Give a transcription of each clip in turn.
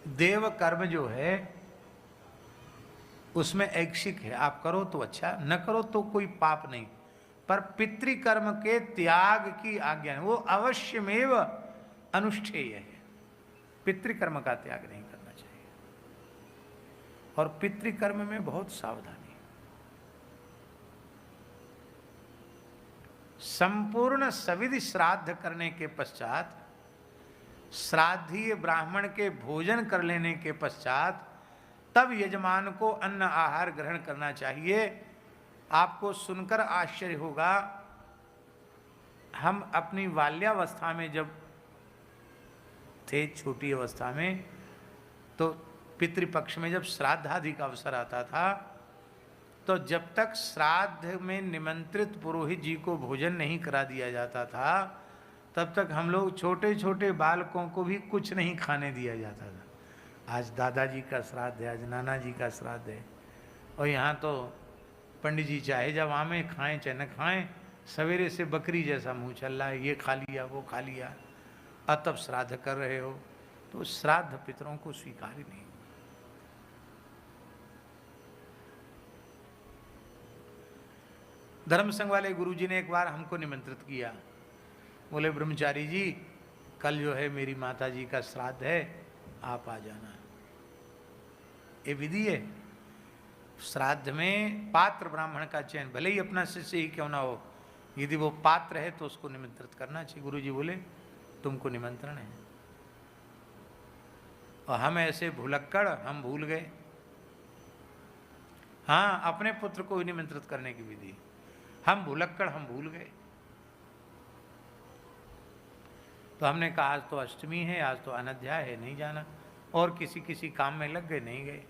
देव कर्म जो है उसमें ऐच्छिक है, आप करो तो अच्छा, न करो तो कोई पाप नहीं। पर पितृकर्म के त्याग की आज्ञा है, वो अवश्यमेव अनुष्ठेय है। पितृकर्म का त्याग नहीं करना चाहिए, और पितृकर्म में बहुत सावधानी। संपूर्ण सविधि श्राद्ध करने के पश्चात, श्राद्धीय ब्राह्मण के भोजन कर लेने के पश्चात, तब यजमान को अन्न आहार ग्रहण करना चाहिए। आपको सुनकर आश्चर्य होगा, हम अपनी बाल्यावस्था में जब थे, छोटी अवस्था में, तो पितृपक्ष में जब श्राद्ध आदि का अवसर आता था, तो जब तक श्राद्ध में निमंत्रित पुरोहित जी को भोजन नहीं करा दिया जाता था, तब तक हम लोग छोटे छोटे बालकों को भी कुछ नहीं खाने दिया जाता था। आज दादाजी का श्राद्ध है, आज नाना जी का श्राद्ध है, और यहाँ तो पंडित जी चाहे जब आमे खाएं चाहे न खाएं, सवेरे से बकरी जैसा मुंह चल रहा है, ये खा लिया वो खा लिया, और तब श्राद्ध कर रहे हो। तो श्राद्ध पितरों को स्वीकार ही नहीं। धर्म संघ वाले गुरुजी ने एक बार हमको निमंत्रित किया, बोले ब्रह्मचारी जी कल जो है मेरी माता जी का श्राद्ध है, आप आ जाना। ये विधि है, श्राद्ध में पात्र ब्राह्मण का चयन, भले ही अपना शिष्य ही क्यों ना हो, यदि वो पात्र है तो उसको निमंत्रित करना चाहिए। गुरुजी बोले तुमको निमंत्रण है, और हम ऐसे भुलक्कड़, हम भूल गए। हाँ, अपने पुत्र को ही निमंत्रित करने की विधि, हम भुलक्कड़, हम भूल गए। तो हमने कहा आज तो अष्टमी है, आज तो अनध्याय है, नहीं जाना, और किसी किसी काम में लग गए, नहीं गए।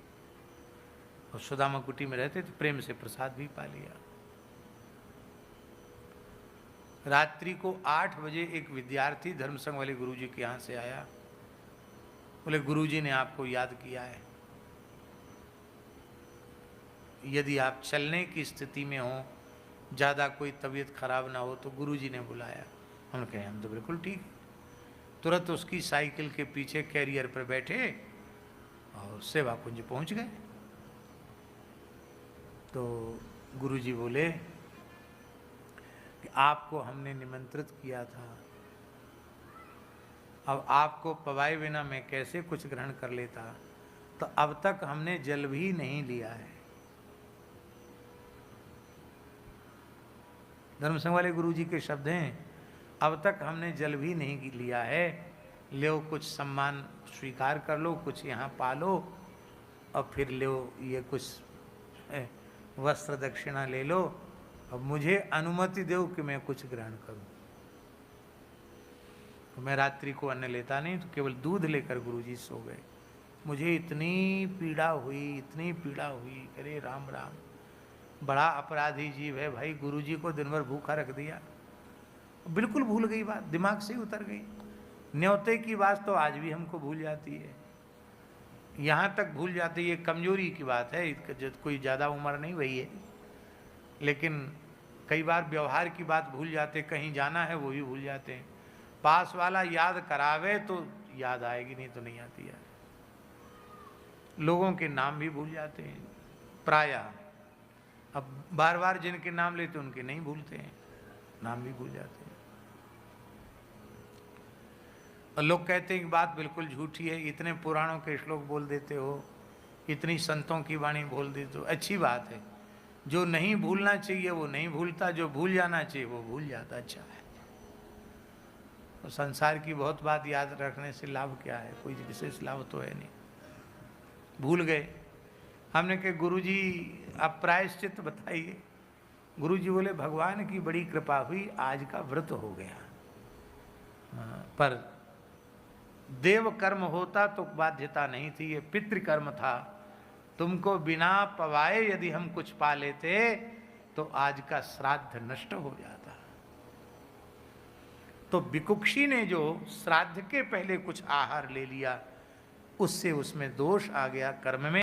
और सुदामा कुटी में रहते थे, प्रेम से प्रसाद भी पा लिया। रात्रि को 8 बजे एक विद्यार्थी धर्म संघ वाले गुरुजी के यहाँ से आया, बोले गुरुजी ने आपको याद किया है, यदि आप चलने की स्थिति में हो, ज़्यादा कोई तबीयत खराब ना हो, तो गुरुजी ने बुलाया। हमने कहा हम तो बिल्कुल ठीक। तुरंत उसकी साइकिल के पीछे कैरियर पर बैठे और सेवा कुंज पहुंच गए। तो गुरुजी बोले कि आपको हमने निमंत्रित किया था, अब आपको पवाए बिना मैं कैसे कुछ ग्रहण कर लेता, तो अब तक हमने जल भी नहीं लिया है। धर्म संघ वाले गुरुजी के शब्द हैं, अब तक हमने जल भी नहीं लिया है, लो कुछ सम्मान स्वीकार कर लो, कुछ यहाँ पालो, और फिर लो ये कुछ वस्त्र दक्षिणा ले लो, अब मुझे अनुमति दो कि मैं कुछ ग्रहण करूं। तो मैं रात्रि को अन्न लेता नहीं, तो केवल दूध लेकर गुरुजी सो गए। मुझे इतनी पीड़ा हुई, इतनी पीड़ा हुई, अरे राम राम, बड़ा अपराधी जीव है भाई, गुरुजी को दिन भर भूखा रख दिया। बिल्कुल भूल गई बात, दिमाग से ही उतर गई। न्योते की बात तो आज भी हमको भूल जाती है, यहाँ तक भूल जाती है, ये कमजोरी की बात है, कोई ज़्यादा उम्र नहीं हुई है, लेकिन कई बार व्यवहार की बात भूल जाते, कहीं जाना है वो भी भूल जाते हैं। पास वाला याद करावे तो याद आएगी, नहीं तो नहीं आती है। लोगों के नाम भी भूल जाते हैं प्रायः, अब बार बार जिनके नाम लेते उनके नहीं भूलते हैं, नाम भी भूल जाते हैं। और लोग कहते हैं कि बात बिल्कुल झूठी है, इतने पुराणों के श्लोक बोल देते हो, इतनी संतों की वाणी बोल देते हो। अच्छी बात है, जो नहीं भूलना चाहिए वो नहीं भूलता, जो भूल जाना चाहिए वो भूल जाता, अच्छा है। तो संसार की बहुत बात याद रखने से लाभ क्या है, कोई विशेष लाभ तो है नहीं। भूल गए, हमने कहा गुरुजी आप प्रायश्चित बताइए। गुरुजी बोले भगवान की बड़ी कृपा हुई, आज का व्रत हो गया, पर देव कर्म होता तो बाध्यता नहीं थी, ये पितृकर्म था। तुमको बिना पवाए यदि हम कुछ पा लेते तो आज का श्राद्ध नष्ट हो जाता। तो विकुक्षी ने जो श्राद्ध के पहले कुछ आहार ले लिया, उससे उसमें दोष आ गया कर्म में।